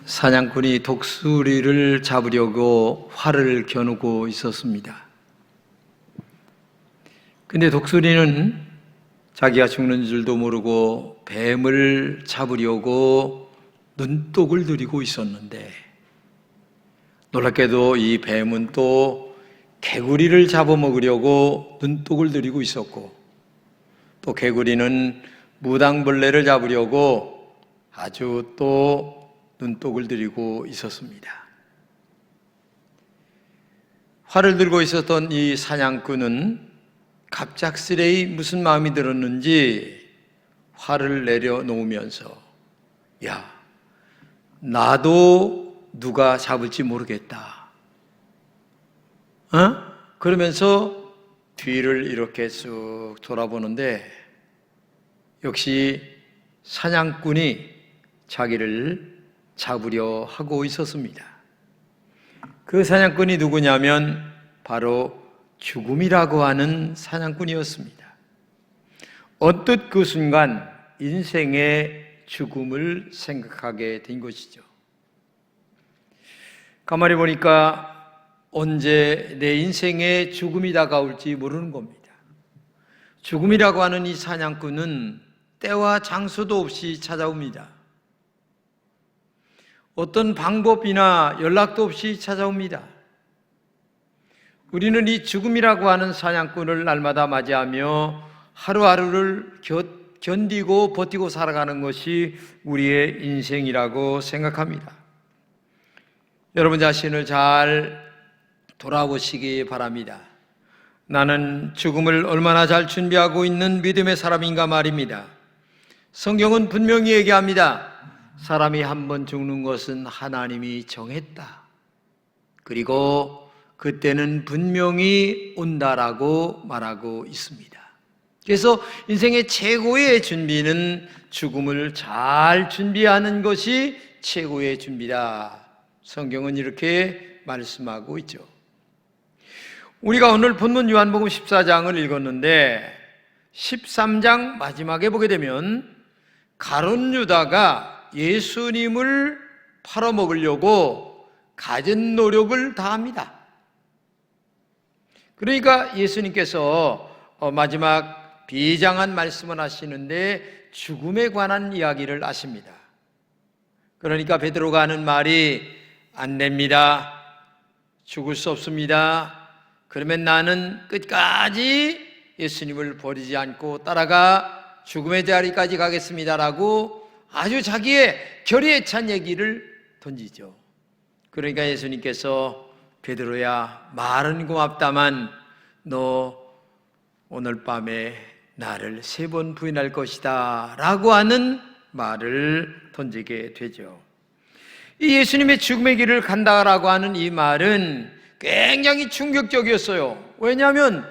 사냥꾼이 독수리를 잡으려고 활을 겨누고 있었습니다. 근데 독수리는 자기가 죽는 줄도 모르고 뱀을 잡으려고 눈독을 들이고 있었는데, 놀랍게도 이 뱀은 또 개구리를 잡아먹으려고 눈독을 들이고 있었고, 또 개구리는 무당벌레를 잡으려고 아주 또 눈독을 들이고 있었습니다. 활을 들고 있었던 이 사냥꾼은 갑작스레 무슨 마음이 들었는지 활을 내려놓으면서, 야, 나도 누가 잡을지 모르겠다. 그러면서 뒤를 이렇게 쑥 돌아보는데, 역시 사냥꾼이 자기를 잡으려 하고 있었습니다. 그 사냥꾼이 누구냐면 바로 죽음이라고 하는 사냥꾼이었습니다. 언뜻 그 순간 인생의 죽음을 생각하게 된 것이죠. 가만히 보니까 언제 내 인생에 죽음이 다가올지 모르는 겁니다. 죽음이라고 하는 이 사냥꾼은 때와 장소도 없이 찾아옵니다. 어떤 방법이나 연락도 없이 찾아옵니다. 우리는 이 죽음이라고 하는 사냥꾼을 날마다 맞이하며 하루하루를 견디고 버티고 살아가는 것이 우리의 인생이라고 생각합니다. 여러분 자신을 잘 돌아보시기 바랍니다. 나는 죽음을 얼마나 잘 준비하고 있는 믿음의 사람인가 말입니다. 성경은 분명히 얘기합니다. 사람이 한 번 죽는 것은 하나님이 정했다. 그리고 그때는 분명히 온다라고 말하고 있습니다. 그래서 인생의 최고의 준비는 죽음을 잘 준비하는 것이 최고의 준비다. 성경은 이렇게 말씀하고 있죠. 우리가 오늘 본문 요한복음 14장을 읽었는데 13장 마지막에 보게 되면 가룟 유다가 예수님을 팔아먹으려고 갖은 노력을 다합니다. 그러니까 예수님께서 마지막 비장한 말씀을 하시는데 죽음에 관한 이야기를 하십니다. 그러니까 베드로가 하는 말이 안 됩니다. 죽을 수 없습니다. 그러면 나는 끝까지 예수님을 버리지 않고 따라가 죽음의 자리까지 가겠습니다라고 아주 자기의 결의에 찬 얘기를 던지죠. 그러니까 예수님께서 베드로야, 말은 고맙다만 너 오늘 밤에 나를 3번 부인할 것이다 라고 하는 말을 던지게 되죠. 이 예수님의 죽음의 길을 간다라고 하는 이 말은 굉장히 충격적이었어요. 왜냐하면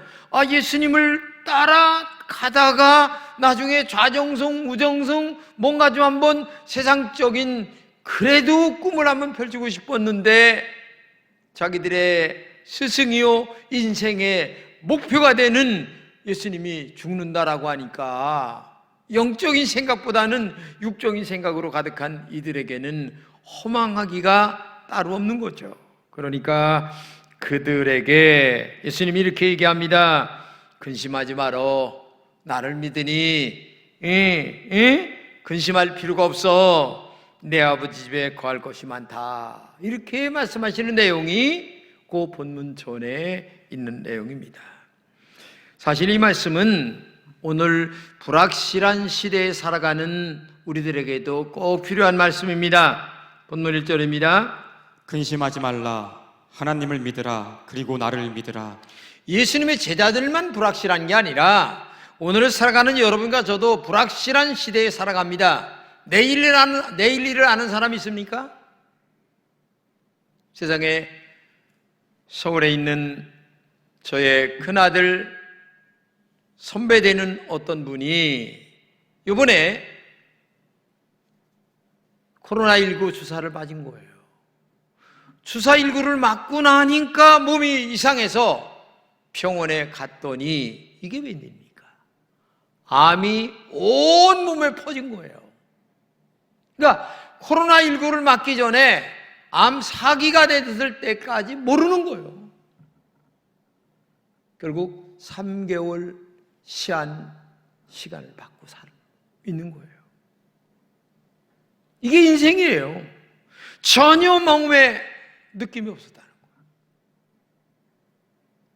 예수님을 따라가다가 나중에 좌정성, 우정성, 뭔가 좀 한번 세상적인 그래도 꿈을 한번 펼치고 싶었는데 자기들의 스승이요 인생의 목표가 되는 예수님이 죽는다라고 하니까 영적인 생각보다는 육적인 생각으로 가득한 이들에게는 허망하기가 따로 없는 거죠. 그러니까 그들에게 예수님이 이렇게 얘기합니다. 근심하지 말어. 나를 믿으니 근심할 필요가 없어. 내 아버지 집에 거할 것이 많다. 이렇게 말씀하시는 내용이 그 본문 전에 있는 내용입니다. 사실 이 말씀은 오늘 불확실한 시대에 살아가는 우리들에게도 꼭 필요한 말씀입니다. 본문 1절입니다. 근심하지 말라. 하나님을 믿으라. 그리고 나를 믿으라. 예수님의 제자들만 불확실한 게 아니라 오늘을 살아가는 여러분과 저도 불확실한 시대에 살아갑니다. 내일 일을 아는 사람이 있습니까? 세상에 서울에 있는 저의 큰아들 선배되는 어떤 분이 이번에 코로나19 주사를 맞은 거예요. 주사19를 맞고 나니까 몸이 이상해서 병원에 갔더니 이게 웬일입니까? 암이 온 몸에 퍼진 거예요. 그러니까 코로나19를 맞기 전에 암 사기가 됐을 때까지 모르는 거예요. 결국 3개월 시한을 받고 살고 있는 거예요. 이게 인생이에요. 전혀 몸에 느낌이 없었다는 거예요.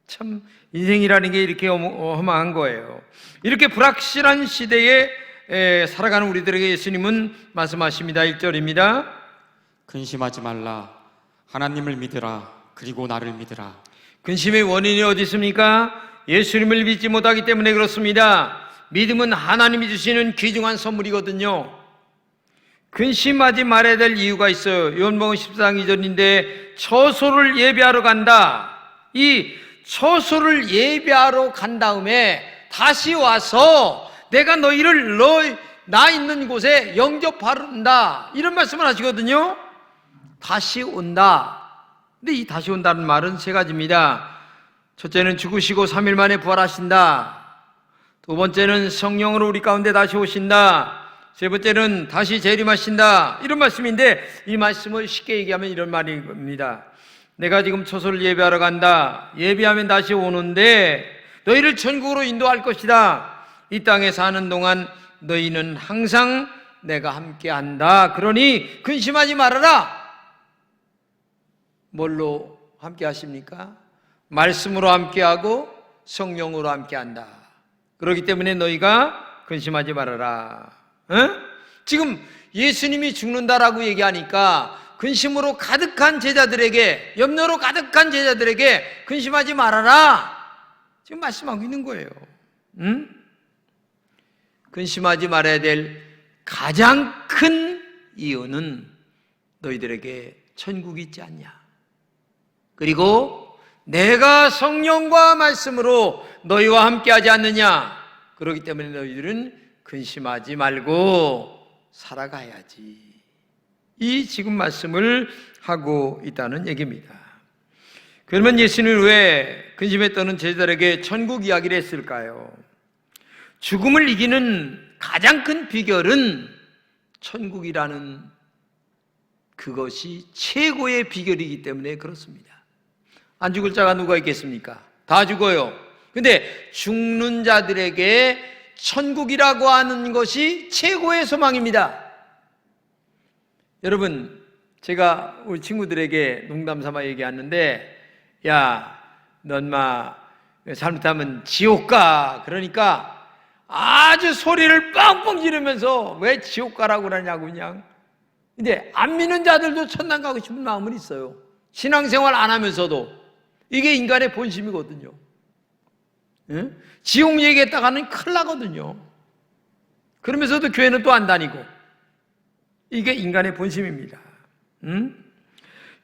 참 인생이라는 게 이렇게 험한 거예요. 이렇게 불확실한 시대에 살아가는 우리들에게 예수님은 말씀하십니다. 1절입니다. 근심하지 말라. 하나님을 믿으라. 그리고 나를 믿으라. 근심의 원인이 어디 있습니까? 예수님을 믿지 못하기 때문에 그렇습니다. 믿음은 하나님이 주시는 귀중한 선물이거든요. 근심하지 말아야 될 이유가 있어요. 요한복음 14장 2절인데 처소를 예배하러 간다. 이 처소를 예배하러 간 다음에 다시 와서 내가 너희를 나 있는 곳에 영접하른다. 이런 말씀을 하시거든요. 다시 온다. 근데 이 다시 온다는 말은 세 가지입니다. 첫째는 죽으시고 3일 만에 부활하신다. 두 번째는 성령으로 우리 가운데 다시 오신다. 세 번째는 다시 재림하신다. 이런 말씀인데 이 말씀을 쉽게 얘기하면 이런 말입니다. 내가 지금 처소를 예배하러 간다. 예배하면 다시 오는데 너희를 천국으로 인도할 것이다. 이 땅에 사는 동안 너희는 항상 내가 함께 한다. 그러니 근심하지 말아라. 뭘로 함께 하십니까? 말씀으로 함께하고 성령으로 함께한다. 그렇기 때문에 너희가 근심하지 말아라. 지금 예수님이 죽는다라고 얘기하니까 근심으로 가득한 제자들에게, 염려로 가득한 제자들에게 근심하지 말아라. 지금 말씀하고 있는 거예요. 근심하지 말아야 될 가장 큰 이유는 너희들에게 천국이 있지 않냐. 그리고 내가 성령과 말씀으로 너희와 함께하지 않느냐. 그렇기 때문에 너희들은 근심하지 말고 살아가야지. 이 지금 말씀을 하고 있다는 얘기입니다. 그러면 예수님은 왜 근심에 떠는 제자들에게 천국 이야기를 했을까요? 죽음을 이기는 가장 큰 비결은 천국이라는 그것이 최고의 비결이기 때문에 그렇습니다. 안 죽을 자가 누가 있겠습니까? 다 죽어요. 근데 죽는 자들에게 천국이라고 하는 것이 최고의 소망입니다. 여러분, 제가 우리 친구들에게 농담 삼아 얘기하는데, 야, 넌 잘못하면 지옥 가. 그러니까 아주 소리를 뻥뻥 지르면서 왜 지옥 가라고 그러냐고 그냥. 근데 안 믿는 자들도 천당 가고 싶은 마음은 있어요. 신앙생활 안 하면서도. 이게 인간의 본심이거든요. 응? 지옥 얘기했다가는 큰일 나거든요. 그러면서도 교회는 또 안 다니고. 이게 인간의 본심입니다.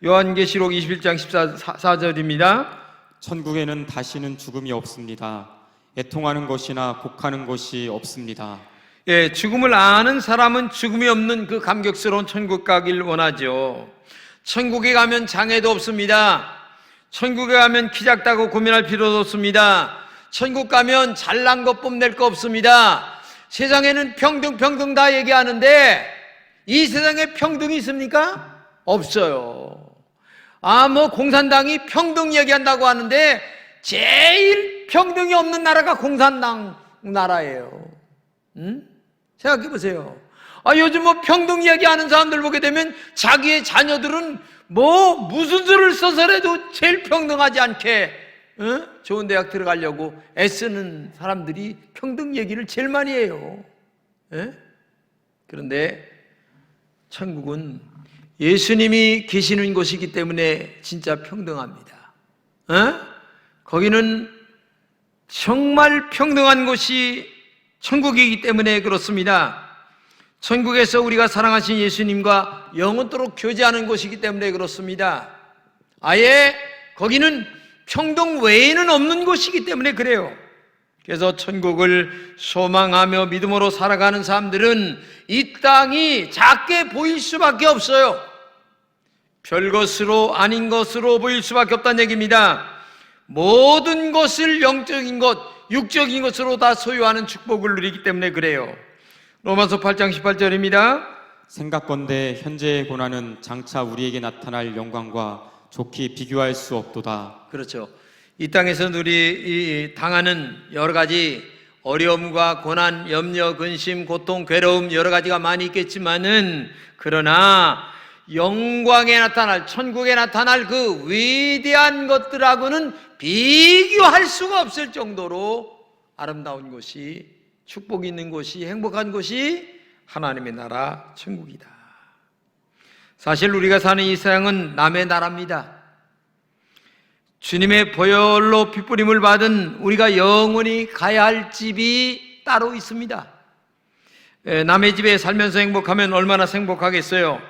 요한계시록 21장 14절입니다. 천국에는 다시는 죽음이 없습니다. 애통하는 것이나 곡하는 것이 없습니다. 예, 죽음을 아는 사람은 죽음이 없는 그 감격스러운 천국 가길 원하죠. 천국에 가면 장애도 없습니다. 천국에 가면 키 작다고 고민할 필요도 없습니다. 천국 가면 잘난 것 뽐낼 거 없습니다. 세상에는 평등 다 얘기하는데 이 세상에 평등이 있습니까? 없어요. 공산당이 평등 얘기한다고 하는데 제일 평등이 없는 나라가 공산당 나라예요. 생각해 보세요. 요즘 평등 얘기하는 사람들 보게 되면 자기의 자녀들은 무슨 수를 써서라도 제일 평등하지 않게 좋은 대학 들어가려고 애쓰는 사람들이 평등 얘기를 제일 많이 해요. 그런데 천국은 예수님이 계시는 곳이기 때문에 진짜 평등합니다. 거기는 정말 평등한 곳이 천국이기 때문에 그렇습니다. 천국에서 우리가 사랑하신 예수님과 영원토록 교제하는 곳이기 때문에 그렇습니다. 아예 거기는 평등 외에는 없는 곳이기 때문에 그래요. 그래서 천국을 소망하며 믿음으로 살아가는 사람들은 이 땅이 작게 보일 수밖에 없어요. 별것으로 아닌 것으로 보일 수밖에 없다는 얘기입니다. 모든 것을 영적인 것, 육적인 것으로 다 소유하는 축복을 누리기 때문에 그래요. 로마서 8장 18절입니다. 생각건대 현재의 고난은 장차 우리에게 나타날 영광과 좋게 비교할 수 없도다. 그렇죠. 이 땅에서 우리 당하는 여러 가지 어려움과 고난, 염려, 근심, 고통, 괴로움 여러 가지가 많이 있겠지만은 그러나 영광에 나타날, 천국에 나타날 그 위대한 것들하고는 비교할 수가 없을 정도로 아름다운 곳이, 축복이 있는 곳이, 행복한 곳이 하나님의 나라 천국이다. 사실 우리가 사는 이 세상은 남의 나라입니다. 주님의 보혈로 핏부림을 받은 우리가 영원히 가야 할 집이 따로 있습니다. 남의 집에 살면서 행복하면 얼마나 행복하겠어요.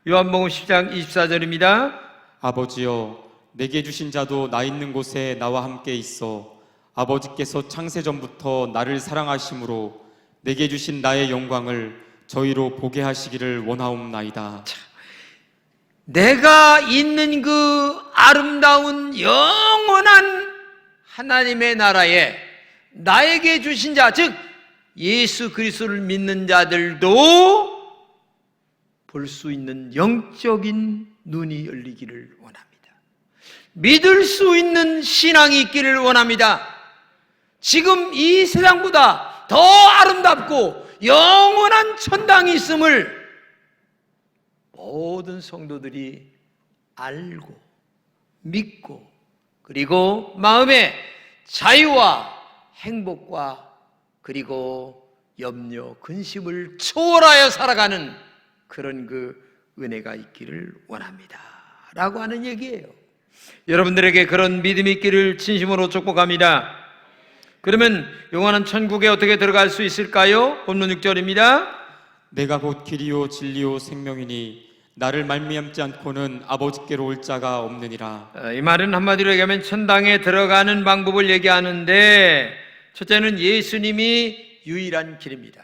요한복음 10장 24절입니다. 아버지여, 내게 주신 자도 나 있는 곳에 나와 함께 있어 아버지께서 창세전부터 나를 사랑하심으로 내게 주신 나의 영광을 저희로 보게 하시기를 원하옵나이다. 내가 있는 그 아름다운 영원한 하나님의 나라에 나에게 주신 자, 즉 예수 그리스도를 믿는 자들도 볼 수 있는 영적인 눈이 열리기를 원합니다. 믿을 수 있는 신앙이 있기를 원합니다. 지금 이 세상보다 더 아름답고 영원한 천당이 있음을 모든 성도들이 알고 믿고 그리고 마음의 자유와 행복과 그리고 염려, 근심을 초월하여 살아가는 그런 그 은혜가 있기를 원합니다 라고 하는 얘기예요. 여러분들에게 그런 믿음이 있기를 진심으로 축복합니다. 그러면 영원한 천국에 어떻게 들어갈 수 있을까요? 본문 6절입니다. 내가 곧 길이요 진리요 생명이니 나를 말미암지 않고는 아버지께로 올 자가 없느니라. 이 말은 한마디로 얘기하면 천당에 들어가는 방법을 얘기하는데 첫째는 예수님이 유일한 길입니다.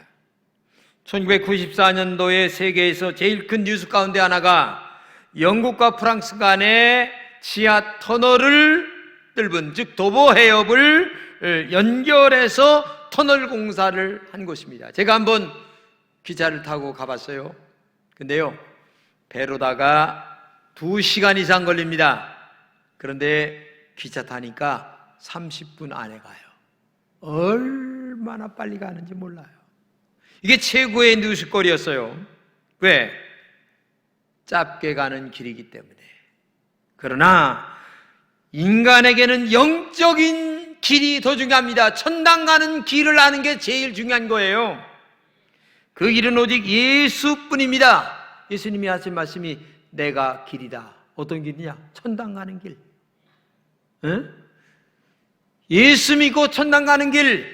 1994년도에 세계에서 제일 큰 뉴스 가운데 하나가 영국과 프랑스 간의 지하 터널을 뚫은, 즉 도보 해협을 연결해서 터널 공사를 한 곳입니다. 제가 한번 기차를 타고 가봤어요. 근데요, 배로다가 2시간 이상 걸립니다. 그런데 기차 타니까 30분 안에 가요. 얼마나 빨리 가는지 몰라요. 이게 최고의 뉴스거리였어요. 왜? 짧게 가는 길이기 때문에. 그러나 인간에게는 영적인 길이 더 중요합니다. 천당 가는 길을 아는 게 제일 중요한 거예요. 그 길은 오직 예수뿐입니다. 예수님이 하신 말씀이 내가 길이다. 어떤 길이냐? 천당 가는 길. 응? 예수 믿고 천당 가는 길,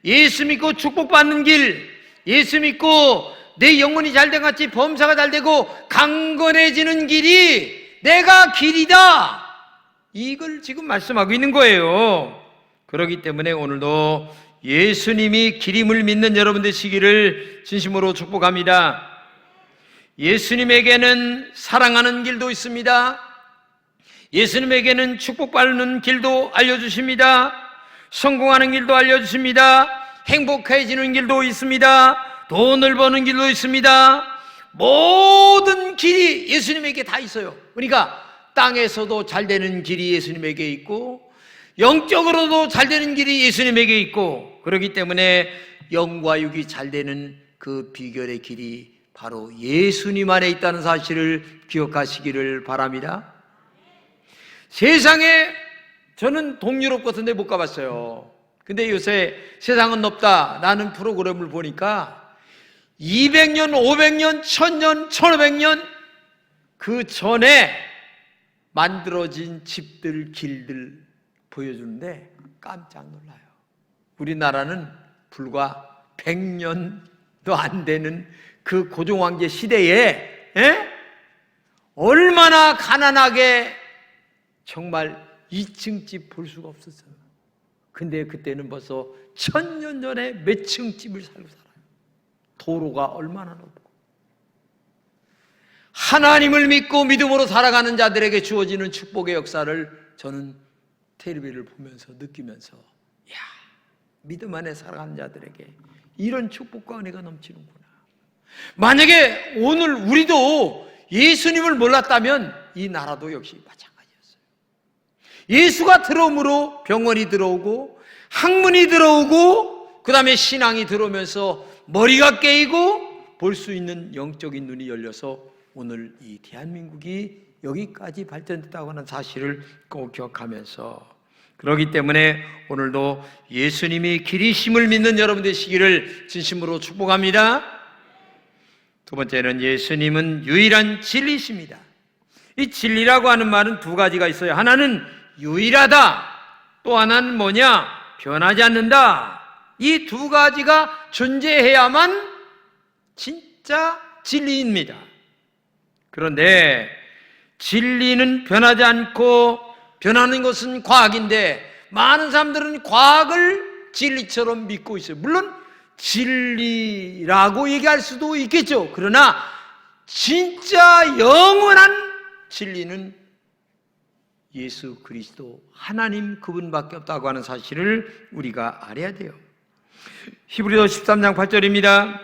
예수 믿고 축복받는 길, 예수 믿고 내 영혼이 잘된 같이 범사가 잘되고 강건해지는 길이 내가 길이다. 이걸 지금 말씀하고 있는 거예요. 그렇기 때문에 오늘도 예수님이 길임을 믿는 여러분 되시기를 진심으로 축복합니다. 예수님에게는 사랑하는 길도 있습니다. 예수님에게는 축복받는 길도 알려주십니다. 성공하는 길도 알려주십니다. 행복해지는 길도 있습니다. 돈을 버는 길도 있습니다. 모든 길이 예수님에게 다 있어요. 그러니까 땅에서도 잘 되는 길이 예수님에게 있고 영적으로도 잘 되는 길이 예수님에게 있고, 그렇기 때문에 영과 육이 잘 되는 그 비결의 길이 바로 예수님 안에 있다는 사실을 기억하시기를 바랍니다. 세상에 저는 동유럽 같은 데 못 가봤어요. 근데 요새 세상은 높다라는 프로그램을 보니까 200년, 500년, 1000년, 1500년 그 전에 만들어진 집들, 길들 보여주는데 깜짝 놀라요. 우리나라는 불과 100년도 안 되는 그 고종황제 시대에 얼마나 가난하게 정말 2층 집 볼 수가 없었어요. 근데 그때는 벌써 1000년 전에 몇 층 집을 살고 살아요. 도로가 얼마나 높고. 하나님을 믿고 믿음으로 살아가는 자들에게 주어지는 축복의 역사를 저는 텔레비를 보면서 느끼면서, 믿음 안에 살아가는 자들에게 이런 축복과 은혜가 넘치는구나. 만약에 오늘 우리도 예수님을 몰랐다면 이 나라도 역시 마찬가지였어요. 예수가 들어옴으로 병원이 들어오고 학문이 들어오고 그 다음에 신앙이 들어오면서 머리가 깨이고 볼 수 있는 영적인 눈이 열려서 오늘 이 대한민국이 여기까지 발전됐다고 하는 사실을 꼭 기억하면서, 그렇기 때문에 오늘도 예수님이 길이심을 믿는 여러분 되시기를 진심으로 축복합니다. 두 번째는 예수님은 유일한 진리이십니다. 이 진리라고 하는 말은 두 가지가 있어요. 하나는 유일하다, 또 하나는 뭐냐? 변하지 않는다. 이 두 가지가 존재해야만 진짜 진리입니다. 그런데 진리는 변하지 않고 변하는 것은 과학인데 많은 사람들은 과학을 진리처럼 믿고 있어요. 물론 진리라고 얘기할 수도 있겠죠. 그러나 진짜 영원한 진리는 예수 그리스도 하나님 그분밖에 없다고 하는 사실을 우리가 알아야 돼요. 히브리서 13장 8절입니다.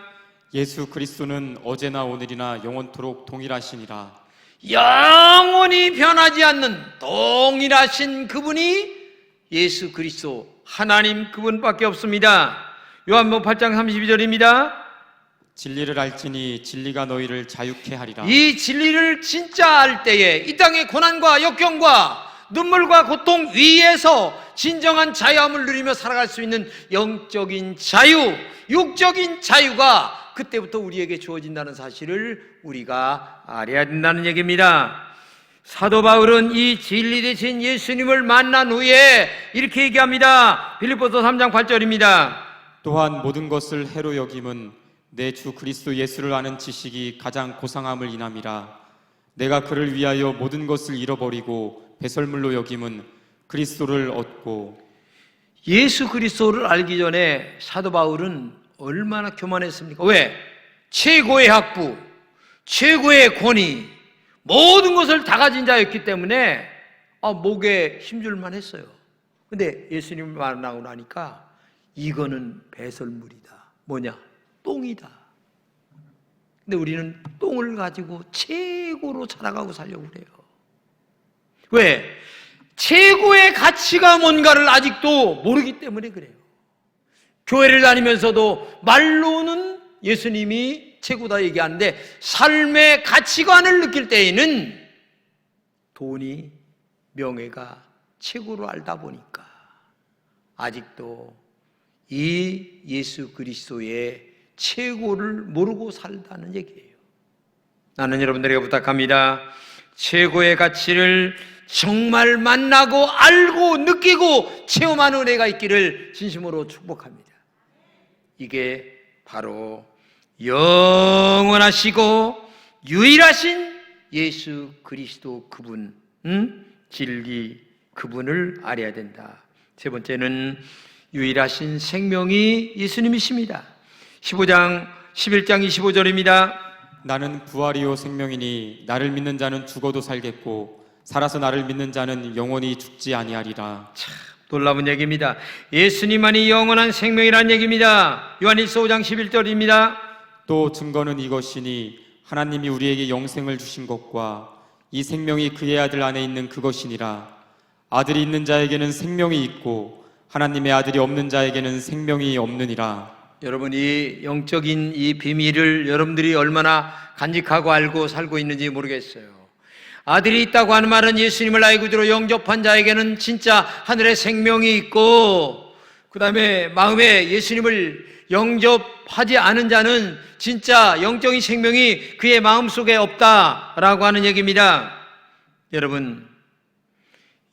예수 그리스도는 어제나 오늘이나 영원토록 동일하시니라. 영원히 변하지 않는 동일하신 그분이 예수 그리스도 하나님 그분밖에 없습니다. 요한복음 8장 32절입니다. 진리를 알지니 진리가 너희를 자유케 하리라. 이 진리를 진짜 알 때에 이 땅의 고난과 역경과 눈물과 고통 위에서 진정한 자유함을 누리며 살아갈 수 있는 영적인 자유, 육적인 자유가 그때부터 우리에게 주어진다는 사실을 우리가 알아야 된다는 얘기입니다. 사도 바울은 이 진리 되신 예수님을 만난 후에 이렇게 얘기합니다. 빌립보서 3장 8절입니다. 또한 모든 것을 해로 여김은 내 주 그리스도 예수를 아는 지식이 가장 고상함을 인함이라. 내가 그를 위하여 모든 것을 잃어버리고 배설물로 여김은 그리스도를 얻고. 예수 그리스도를 알기 전에 사도 바울은 얼마나 교만했습니까? 왜? 최고의 학부, 최고의 권위, 모든 것을 다 가진 자였기 때문에 목에 힘줄만 했어요. 근데 예수님을 만나고 나니까 이거는 배설물이다. 뭐냐? 똥이다. 근데 우리는 똥을 가지고 최고로 살아가고 살려고 그래요. 왜? 최고의 가치가 뭔가를 아직도 모르기 때문에 그래요. 교회를 다니면서도 말로는 예수님이 최고다 얘기하는데 삶의 가치관을 느낄 때에는 돈이, 명예가 최고로 알다 보니까 아직도 이 예수 그리스도의 최고를 모르고 살다는 얘기예요. 나는 여러분들에게 부탁합니다. 최고의 가치를 정말 만나고 알고 느끼고 체험하는 은혜가 있기를 진심으로 축복합니다. 이게 바로 영원하시고 유일하신 예수 그리스도 그분, 진리 그분을 알아야 된다. 세 번째는 유일하신 생명이 예수님이십니다. 11장 25절입니다. 나는 부활이요 생명이니 나를 믿는 자는 죽어도 살겠고 살아서 나를 믿는 자는 영원히 죽지 아니하리라. 참 놀라운 얘기입니다. 예수님만이 영원한 생명이라는 얘기입니다. 요한일서 5장 11절입니다. 또 증거는 이것이니 하나님이 우리에게 영생을 주신 것과 이 생명이 그의 아들 안에 있는 그것이니라. 아들이 있는 자에게는 생명이 있고 하나님의 아들이 없는 자에게는 생명이 없느니라. 여러분, 이 영적인 이 비밀을 여러분들이 얼마나 간직하고 알고 살고 있는지 모르겠어요. 아들이 있다고 하는 말은 예수님을 나의 구주로 영접한 자에게는 진짜 하늘의 생명이 있고, 그 다음에 마음에 예수님을 영접하지 않은 자는 진짜 영적인 생명이 그의 마음속에 없다라고 하는 얘기입니다. 여러분,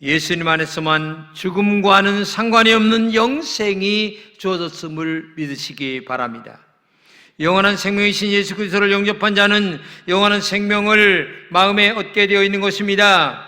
예수님 안에서만 죽음과는 상관이 없는 영생이 주어졌음을 믿으시기 바랍니다. 영원한 생명이신 예수 그리스도를 영접한 자는 영원한 생명을 마음에 얻게 되어 있는 것입니다.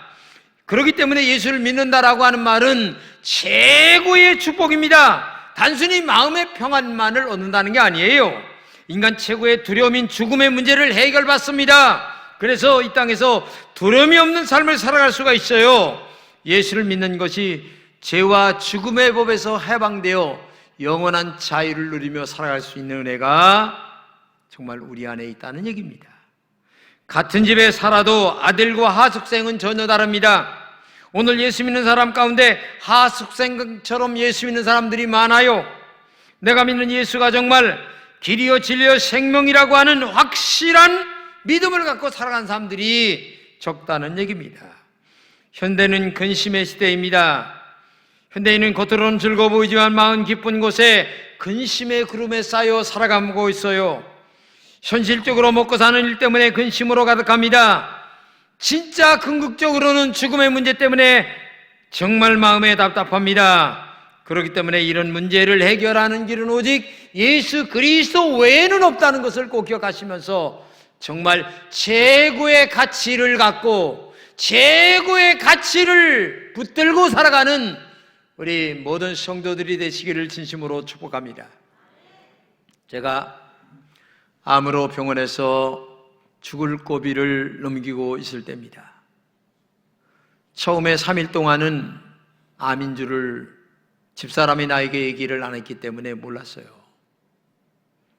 그렇기 때문에 예수를 믿는다라고 하는 말은 최고의 축복입니다. 단순히 마음의 평안만을 얻는다는 게 아니에요. 인간 최고의 두려움인 죽음의 문제를 해결받습니다. 그래서 이 땅에서 두려움이 없는 삶을 살아갈 수가 있어요. 예수를 믿는 것이 죄와 죽음의 법에서 해방되어 영원한 자유를 누리며 살아갈 수 있는 은혜가 정말 우리 안에 있다는 얘기입니다. 같은 집에 살아도 아들과 하숙생은 전혀 다릅니다. 오늘 예수 믿는 사람 가운데 하숙생처럼 예수 믿는 사람들이 많아요. 내가 믿는 예수가 정말 길이요 진리요 생명이라고 하는 확실한 믿음을 갖고 살아간 사람들이 적다는 얘기입니다. 현대는 근심의 시대입니다. 현대인은 겉으로는 즐거워 보이지만 마음 기쁜 곳에 근심의 구름에 쌓여 살아가고 있어요. 현실적으로 먹고 사는 일 때문에 근심으로 가득합니다. 진짜 궁극적으로는 죽음의 문제 때문에 정말 마음에 답답합니다. 그렇기 때문에 이런 문제를 해결하는 길은 오직 예수 그리스도 외에는 없다는 것을 꼭 기억하시면서 정말 최고의 가치를 갖고 최고의 가치를 붙들고 살아가는 우리 모든 성도들이 되시기를 진심으로 축복합니다. 제가 암으로 병원에서 죽을 고비를 넘기고 있을 때입니다. 처음에 3일 동안은 암인 줄을 집사람이 나에게 얘기를 안 했기 때문에 몰랐어요.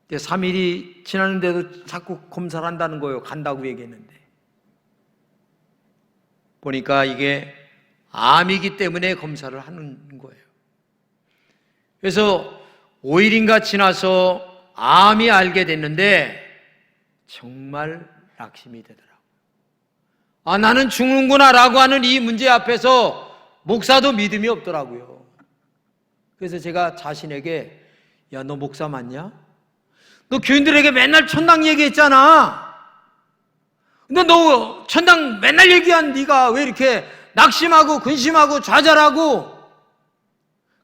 근데 3일이 지났는데도 자꾸 검사를 한다는 거예요. 간다고 얘기했는데. 보니까 이게 암이기 때문에 검사를 하는 거예요. 그래서 5일인가 지나서 암이 알게 됐는데 정말 낙심이 되더라고요. 아, 나는 죽는구나 라고 하는 이 문제 앞에서 목사도 믿음이 없더라고요. 그래서 제가 자신에게 야, 너 목사 맞냐? 너 교인들에게 맨날 천당 얘기했잖아. 근데 너 천당 맨날 얘기한 네가 왜 이렇게 낙심하고 근심하고 좌절하고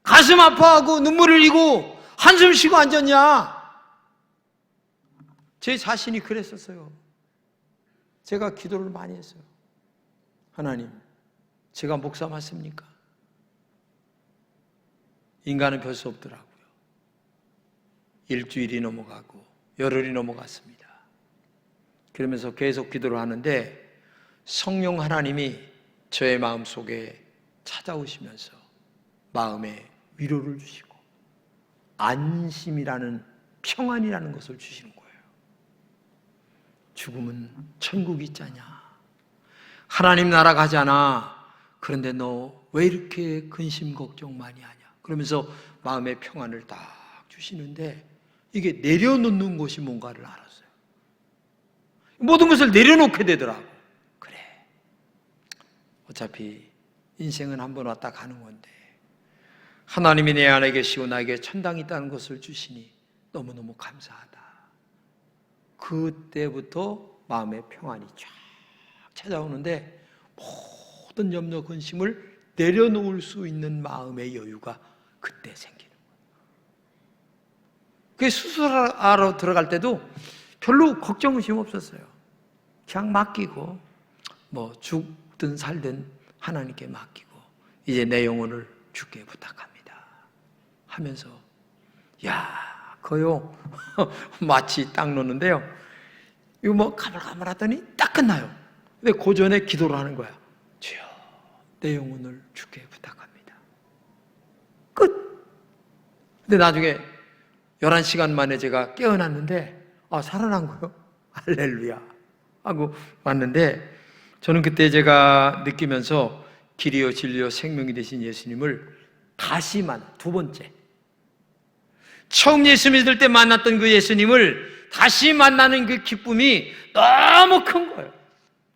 가슴 아파하고 눈물 흘리고 한숨 쉬고 앉았냐? 제 자신이 그랬었어요. 제가 기도를 많이 했어요. 하나님, 제가 목사 맞습니까? 인간은 별 수 없더라고요. 일주일이 넘어가고 열흘이 넘어갔습니다. 그러면서 계속 기도를 하는데 성령 하나님이 저의 마음속에 찾아오시면서 마음에 위로를 주시고 안심이라는 평안이라는 것을 주시는 거예요. 죽음은 천국이 있잖냐. 하나님 나라 가잖아. 그런데 너 왜 이렇게 근심 걱정 많이 하냐. 그러면서 마음의 평안을 딱 주시는데 이게 내려놓는 것이 뭔가를 알았어요. 모든 것을 내려놓게 되더라고. 그래, 어차피 인생은 한 번 왔다 가는 건데 하나님이 내 안에 계시고 나에게 천당이 있다는 것을 주시니 너무너무 감사하다. 그때부터 마음의 평안이 쫙 찾아오는데 모든 염려 근심을 내려놓을 수 있는 마음의 여유가 그때 생기는 거예요. 그 수술하러 들어갈 때도 별로 걱정 의심 없었어요. 그냥 맡기고 뭐 죽든 살든 하나님께 맡기고 이제 내 영혼을 주께 부탁합니다 하면서 야, 그요 마치 딱 놓는데요. 이거 뭐 가물가물하더니 딱 끝나요. 근데 그 전에 기도를 하는 거야. 주여, 내 영혼을 주께 부탁합니다. 끝. 근데 나중에 11시간 만에 제가 깨어났는데 살아난 거요. 할렐루야 하고 왔는데 저는 그때 제가 느끼면서 길이요 진리요 생명이 되신 예수님을 다시 두 번째 처음 예수 믿을 때 만났던 그 예수님을 다시 만나는 그 기쁨이 너무 큰 거예요.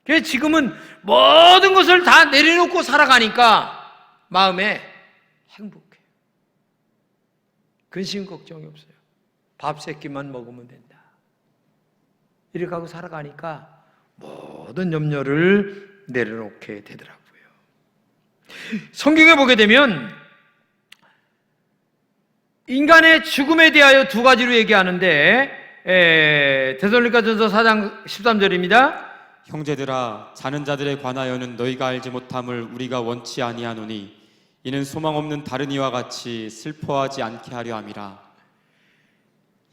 그래서 지금은 모든 것을 다 내려놓고 살아가니까 마음에 행복해요. 근심 걱정이 없어요. 밥 세 끼만 먹으면 된다. 이렇게 하고 살아가니까 모든 염려를 내려놓게 되더라고요. 성경에 보게 되면 인간의 죽음에 대하여 두 가지로 얘기하는데 데살로니가전서 4장 13절입니다. 형제들아, 자는 자들에 관하여는 너희가 알지 못함을 우리가 원치 아니하노니 이는 소망 없는 다른 이와 같이 슬퍼하지 않게 하려 함이라.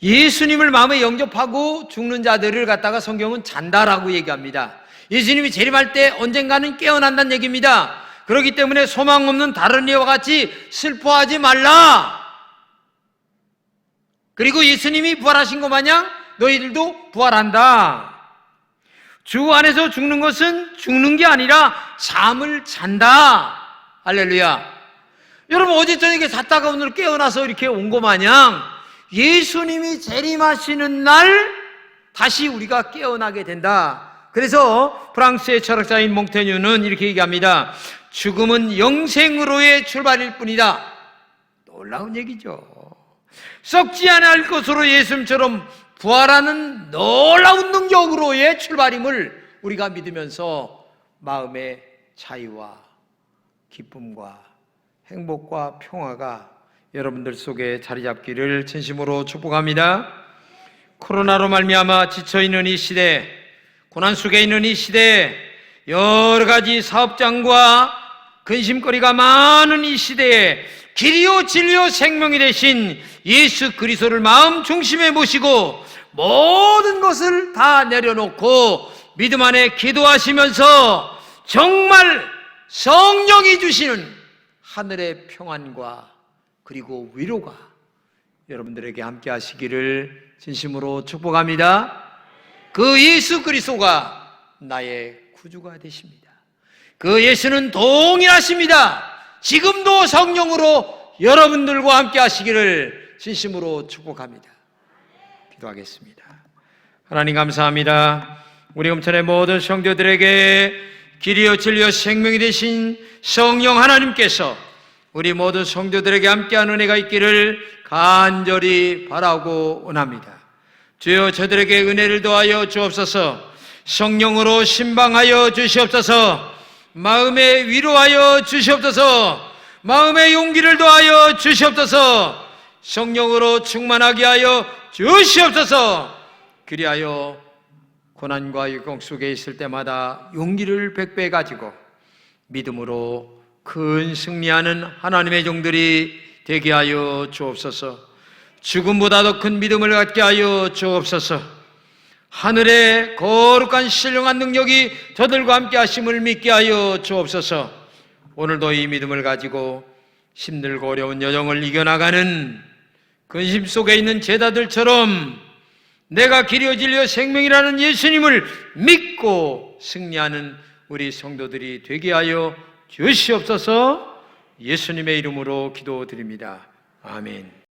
예수님을 마음에 영접하고 죽는 자들을 갖다가 성경은 잔다라고 얘기합니다. 예수님이 재림할 때 언젠가는 깨어난다는 얘기입니다. 그렇기 때문에 소망 없는 다른 이와 같이 슬퍼하지 말라. 그리고 예수님이 부활하신 것 마냥 너희들도 부활한다. 주 안에서 죽는 것은 죽는 게 아니라 잠을 잔다. 할렐루야. 여러분, 어제 저녁에 잤다가 오늘 깨어나서 이렇게 온 것 마냥 예수님이 재림하시는 날 다시 우리가 깨어나게 된다. 그래서 프랑스의 철학자인 몽테뉴는 이렇게 얘기합니다. 죽음은 영생으로의 출발일 뿐이다. 놀라운 얘기죠. 썩지 않을 것으로 예수님처럼 부활하는 놀라운 능력으로의 출발임을 우리가 믿으면서 마음의 자유와 기쁨과 행복과 평화가 여러분들 속에 자리 잡기를 진심으로 축복합니다. 코로나로 말미암아 지쳐있는 이 시대, 고난 속에 있는 이 시대, 여러 가지 사업장과 근심거리가 많은 이 시대에 길이요 진리요 생명이 되신 예수 그리스도를 마음 중심에 모시고 모든 것을 다 내려놓고 믿음 안에 기도하시면서 정말 성령이 주시는 하늘의 평안과 그리고 위로가 여러분들에게 함께 하시기를 진심으로 축복합니다. 그 예수 그리스도가 나의 구주가 되십니다. 그 예수는 동일하십니다. 지금도 성령으로 여러분들과 함께 하시기를 진심으로 축복합니다. 기도하겠습니다. 하나님 감사합니다. 우리 금천의 모든 성도들에게 길이요 진리요 생명이 되신 성령 하나님께서 우리 모든 성도들에게 함께하는 은혜가 있기를 간절히 바라고 원합니다. 주여, 저들에게 은혜를 더하여 주옵소서. 성령으로 신방하여 주시옵소서. 마음에 위로하여 주시옵소서. 마음의 용기를 더하여 주시옵소서. 성령으로 충만하게 하여 주시옵소서. 그리하여 고난과 육공 속에 있을 때마다 용기를 백배 가지고 믿음으로 큰 승리하는 하나님의 종들이 되게 하여 주옵소서. 죽음보다도 큰 믿음을 갖게 하여 주옵소서. 하늘의 거룩한 신령한 능력이 저들과 함께 하심을 믿게 하여 주옵소서. 오늘도 이 믿음을 가지고 힘들고 어려운 여정을 이겨나가는 근심 속에 있는 제자들처럼 내가 길이요 진리요 생명이라는 예수님을 믿고 승리하는 우리 성도들이 되게 하여 주시옵소서. 예수님의 이름으로 기도드립니다. 아멘.